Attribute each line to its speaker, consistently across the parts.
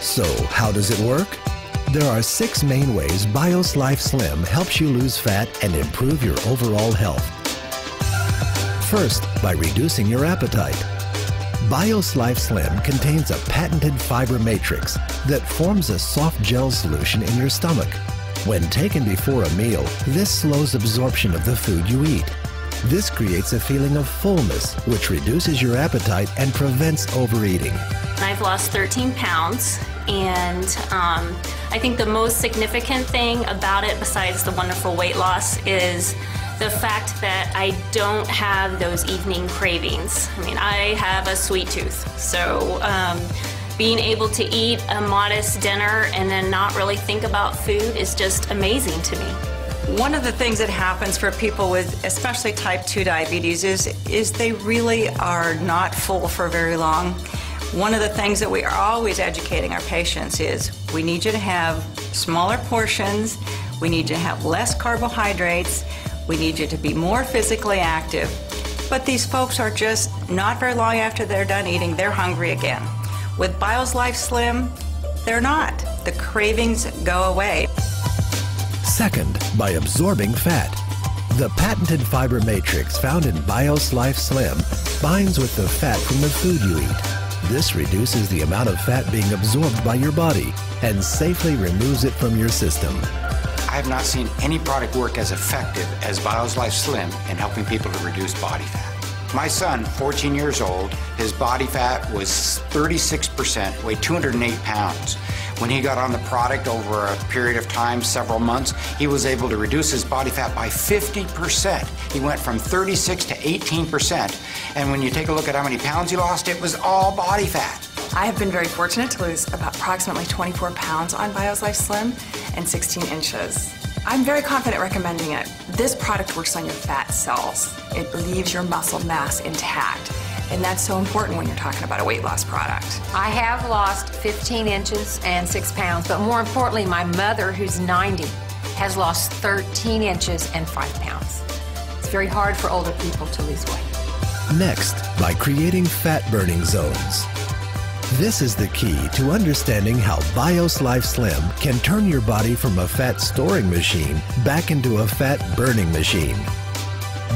Speaker 1: So, how does it work? There are 6 main ways BIOS Life Slim helps you lose fat and improve your overall health. First, by reducing your appetite. BIOS Life Slim contains a patented fiber matrix that forms a soft gel solution in your stomach. When taken before a meal, this slows absorption of the food you eat. This creates a feeling of fullness, which reduces your appetite and prevents overeating.
Speaker 2: I've lost 13 pounds, and I think the most significant thing about it, besides the wonderful weight loss, is the fact that I don't have those evening cravings. I mean, I have a sweet tooth, so being able to eat a modest dinner and then not really think about food is just amazing to me.
Speaker 3: One of the things that happens for people with especially type 2 diabetes is they really are not full for very long. One of the things that we are always educating our patients is we need you to have smaller portions, we need you to have less carbohydrates, we need you to be more physically active. But these folks are just not very long after they're done eating, they're hungry again. With BIOS Life Slim, they're not. The cravings go away.
Speaker 1: Second, by absorbing fat. The patented fiber matrix found in BIOS Life Slim binds with the fat from the food you eat. This reduces the amount of fat being absorbed by your body and safely removes it from your system.
Speaker 4: I have not seen any product work as effective as BIOS Life Slim in helping people to reduce body fat. My son, 14 years old, his body fat was 36%, weighed 208 pounds. When he got on the product over a period of time, several months, he was able to reduce his body fat by 50%. He went from 36 to 18%. And when you take a look at how many pounds he lost, it was all body fat.
Speaker 5: I have been very fortunate to lose about approximately 24 pounds on BIOS Life Slim and 16 inches. I'm very confident recommending it. This product works on your fat cells. It leaves your muscle mass intact. And that's so important when you're talking about a weight loss product.
Speaker 6: I have lost 15 inches and 6 pounds, but more importantly, my mother, who's 90, has lost 13 inches and 5 pounds. It's very hard for older people to lose weight.
Speaker 1: Next, by creating fat-burning zones. This is the key to understanding how BIOS Life Slim can turn your body from a fat-storing machine back into a fat-burning machine.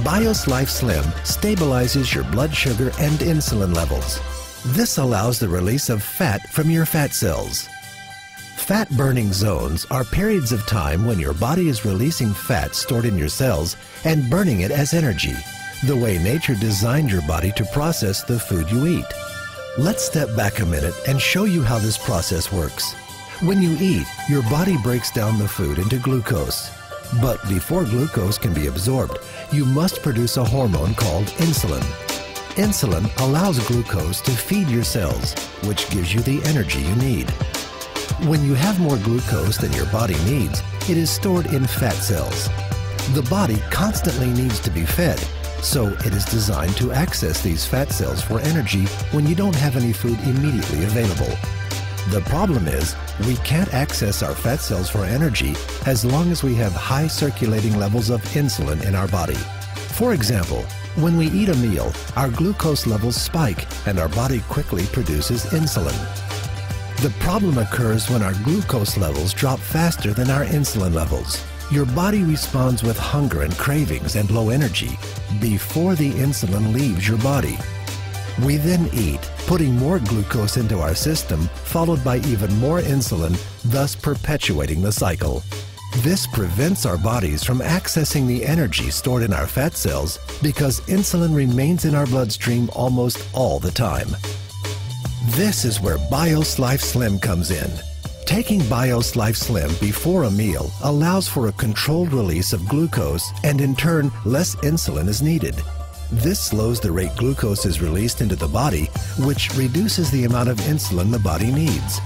Speaker 1: BIOS Life Slim stabilizes your blood sugar and insulin levels. This allows the release of fat from your fat cells. Fat-burning zones are periods of time when your body is releasing fat stored in your cells and burning it as energy, the way nature designed your body to process the food you eat. Let's step back a minute and show you how this process works. When you eat, your body breaks down the food into glucose. But before glucose can be absorbed, you must produce a hormone called insulin. Insulin allows glucose to feed your cells, which gives you the energy you need. When you have more glucose than your body needs, it is stored in fat cells. The body constantly needs to be fed, so it is designed to access these fat cells for energy when you don't have any food immediately available. The problem is, we can't access our fat cells for energy as long as we have high circulating levels of insulin in our body. For example, when we eat a meal, our glucose levels spike and our body quickly produces insulin. The problem occurs when our glucose levels drop faster than our insulin levels. Your body responds with hunger and cravings and low energy before the insulin leaves your body. We then eat, putting more glucose into our system, followed by even more insulin, thus perpetuating the cycle. This prevents our bodies from accessing the energy stored in our fat cells because insulin remains in our bloodstream almost all the time. This is where BIOS Life Slim comes in. Taking BIOS Life Slim before a meal allows for a controlled release of glucose, and in turn, less insulin is needed. This slows the rate glucose is released into the body, which reduces the amount of insulin the body needs.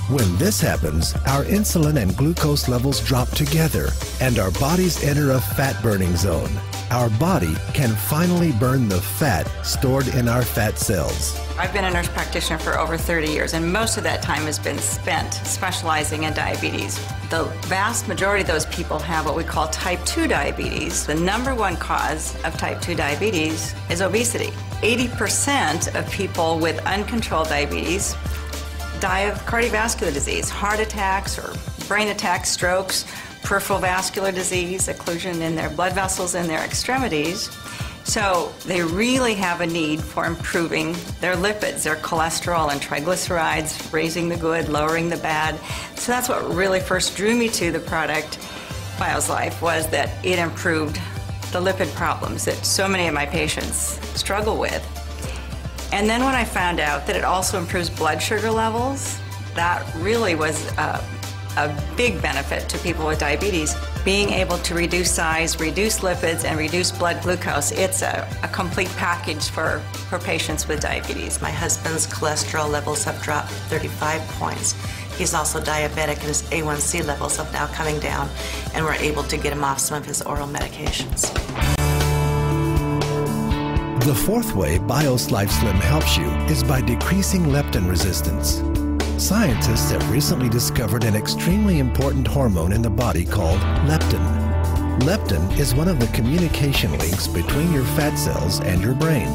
Speaker 1: When this happens, our insulin and glucose levels drop together, and our bodies enter a fat-burning zone. Our body can finally burn the fat stored in our fat cells.
Speaker 3: I've been a nurse practitioner for over 30 years, and most of that time has been spent specializing in diabetes. The vast majority of those people have what we call type 2 diabetes. The #1 cause of type 2 diabetes is obesity. 80% of people with uncontrolled diabetes die of cardiovascular disease, heart attacks or brain attacks, strokes, peripheral vascular disease, occlusion in their blood vessels in their extremities. So they really have a need for improving their lipids, their cholesterol and triglycerides, raising the good, lowering the bad. So that's what really first drew me to the product, BioSlife, was that it improved the lipid problems that so many of my patients struggle with. And then when I found out that it also improves blood sugar levels, that really was a big benefit to people with diabetes. Being able to reduce size, reduce lipids, and reduce blood glucose, it's a complete package for patients with diabetes.
Speaker 7: My husband's cholesterol levels have dropped 35 points. He's also diabetic and his A1C levels have now coming down, and we're able to get him off some of his oral medications.
Speaker 1: The fourth way BioSlife Slim helps you is by decreasing leptin resistance. Scientists have recently discovered an extremely important hormone in the body called leptin. Leptin is one of the communication links between your fat cells and your brain.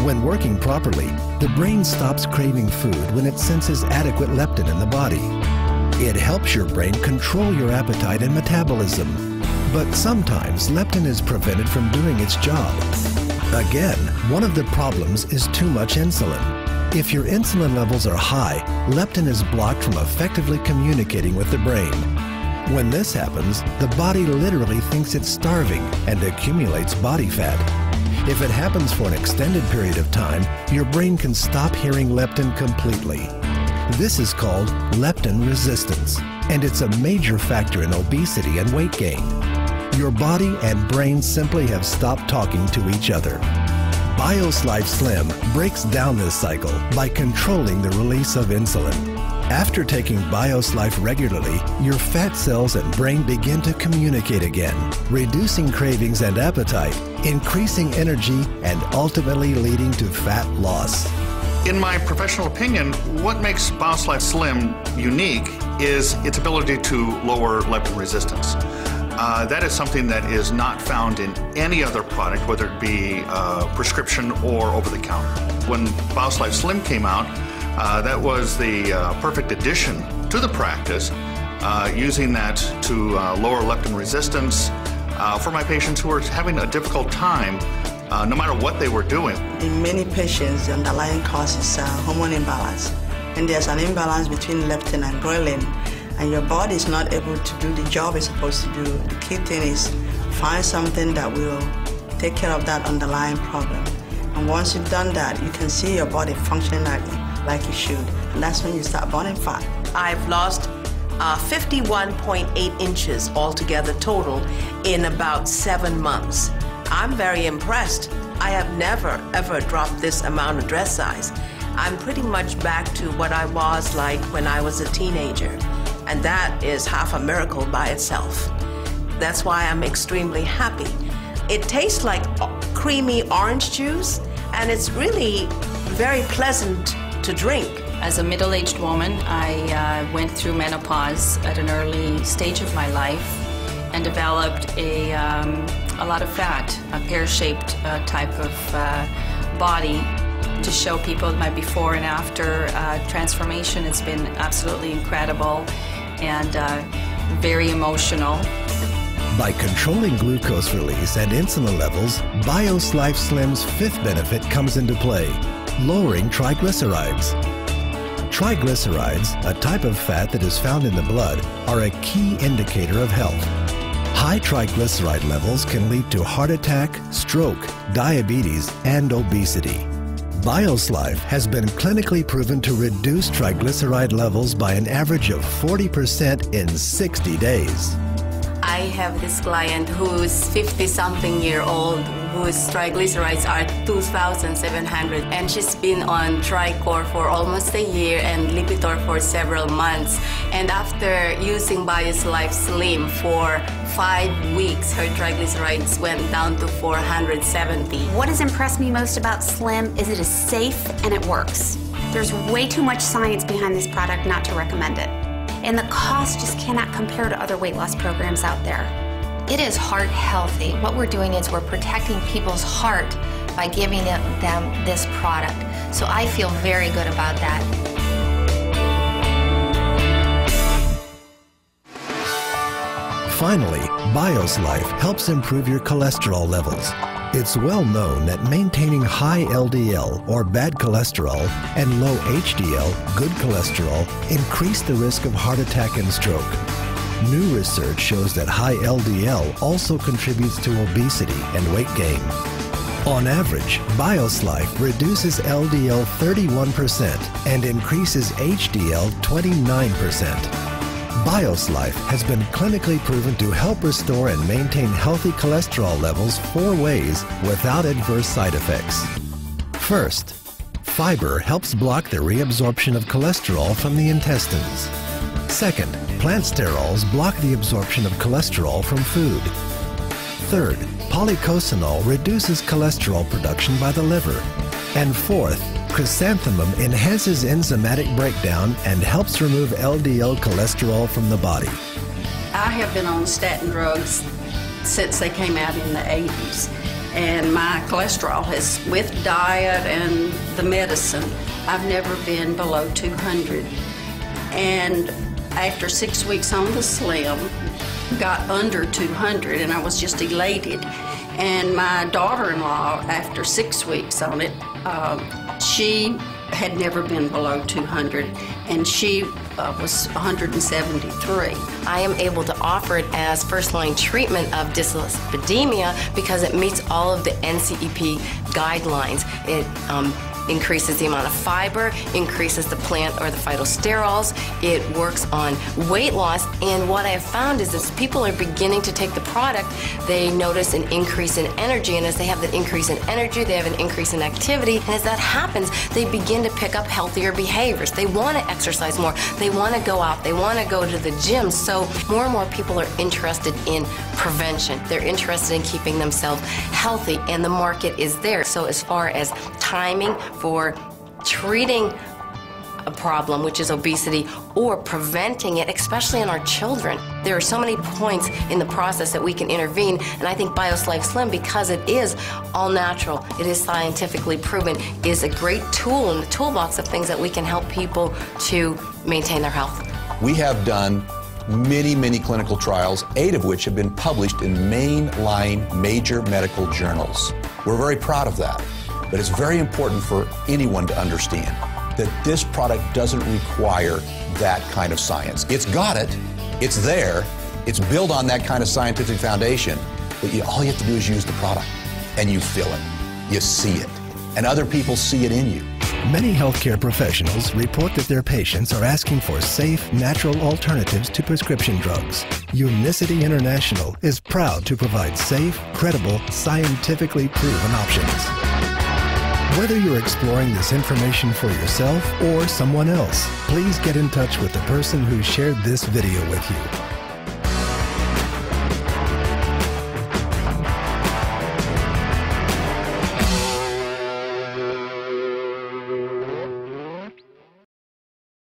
Speaker 1: When working properly, the brain stops craving food when it senses adequate leptin in the body. It helps your brain control your appetite and metabolism. But sometimes leptin is prevented from doing its job. Again, one of the problems is too much insulin. If your insulin levels are high, leptin is blocked from effectively communicating with the brain. When this happens, the body literally thinks it's starving and accumulates body fat. If it happens for an extended period of time, your brain can stop hearing leptin completely. This is called leptin resistance, and it's a major factor in obesity and weight gain. Your body and brain simply have stopped talking to each other. BioSlife Slim breaks down this cycle by controlling the release of insulin. After taking BioSlife regularly, your fat cells and brain begin to communicate again, reducing cravings and appetite, increasing energy, and ultimately leading to fat loss.
Speaker 8: In my professional opinion, what makes BioSlife Slim unique is its ability to lower leptin resistance. That is something that is not found in any other product, whether it be prescription or over-the-counter. When BioSlife Slim came out, that was the perfect addition to the practice, using that to lower leptin resistance for my patients who were having a difficult time no matter what they were doing.
Speaker 9: In many patients, the underlying cause is hormone imbalance. And there's an imbalance between leptin and ghrelin. And your body is not able to do the job it's supposed to do. The key thing is find something that will take care of that underlying problem. And once you've done that, you can see your body functioning like it should. And that's when you start burning fat.
Speaker 10: I've lost 51.8 inches altogether total in about 7 months. I'm very impressed. I have never, ever dropped this amount of dress size. I'm pretty much back to what I was like when I was a teenager. And that is half a miracle by itself. That's why I'm extremely happy. It tastes like creamy orange juice, and it's really very pleasant to drink.
Speaker 2: As a middle-aged woman, I went through menopause at an early stage of my life and developed a lot of fat, a pear-shaped type of body. To show people my before and after transformation, it's been absolutely incredible and very emotional.
Speaker 1: By controlling glucose release and insulin levels, BioSlife Slim's fifth benefit comes into play, lowering triglycerides. Triglycerides, a type of fat that is found in the blood, are a key indicator of health. High triglyceride levels can lead to heart attack, stroke, diabetes, and obesity. BioSlife has been clinically proven to reduce triglyceride levels by an average of 40% in 60 days.
Speaker 11: I have this client who's 50-something year old whose triglycerides are 2,700, and she's been on Tricor for almost a year and Lipitor for several months. And after using BioSlife Slim for 5 weeks, her triglycerides went down to 470.
Speaker 12: What has impressed me most about Slim is it is safe and it works. There's way too much science behind this product not to recommend it. And the cost just cannot compare to other weight loss programs out there.
Speaker 6: It is heart healthy. What we're doing is we're protecting people's heart by giving them this product. So I feel very good about that.
Speaker 1: Finally, BioSlife helps improve your cholesterol levels. It's well known that maintaining high LDL, or bad cholesterol, and low HDL, good cholesterol, increase the risk of heart attack and stroke. New research shows that high LDL also contributes to obesity and weight gain. On average, BioSlife reduces LDL 31% and increases HDL 29%. BioSlife has been clinically proven to help restore and maintain healthy cholesterol levels 4 ways without adverse side effects. First, fiber helps block the reabsorption of cholesterol from the intestines. Second, plant sterols block the absorption of cholesterol from food. Third, polycosanol reduces cholesterol production by the liver. And fourth, chrysanthemum enhances enzymatic breakdown and helps remove LDL cholesterol from the body.
Speaker 13: I have been on statin drugs since they came out in the 80s. And my cholesterol has, with diet and the medicine, I've never been below 200. And after 6 weeks on the Slim, got under 200, and I was just elated. And my daughter-in-law, after 6 weeks on it, she had never been below 200, and she was 173.
Speaker 14: I am able to offer it as first-line treatment of dyslipidemia because it meets all of the NCEP guidelines. It increases the amount of fiber, increases the plant or the phytosterols. It works on weight loss, and what I have found is as people are beginning to take the product, they notice an increase in energy, and as they have that increase in energy, they have an increase in activity, and as that happens, they begin to pick up healthier behaviors. They want to exercise more, they want to go out, they want to go to the gym, so more and more people are interested in prevention. They're interested in keeping themselves healthy, and the market is there. So as far as timing for treating a problem, which is obesity, or preventing it, especially in our children. There are so many points in the process that we can intervene, and I think BioSlife Slim, because it is all natural, it is scientifically proven, is a great tool in the toolbox of things that we can help people to maintain their health.
Speaker 15: We have done many clinical trials, 8 of which have been published in mainline major medical journals. We're very proud of that. But it's very important for anyone to understand that this product doesn't require that kind of science. It's got it, it's there, it's built on that kind of scientific foundation, but all you have to do is use the product, and you feel it, you see it, and other people see it in you.
Speaker 1: Many healthcare professionals report that their patients are asking for safe, natural alternatives to prescription drugs. Unicity International is proud to provide safe, credible, scientifically proven options. Whether you're exploring this information for yourself or someone else, please get in touch with the person who shared this video with you.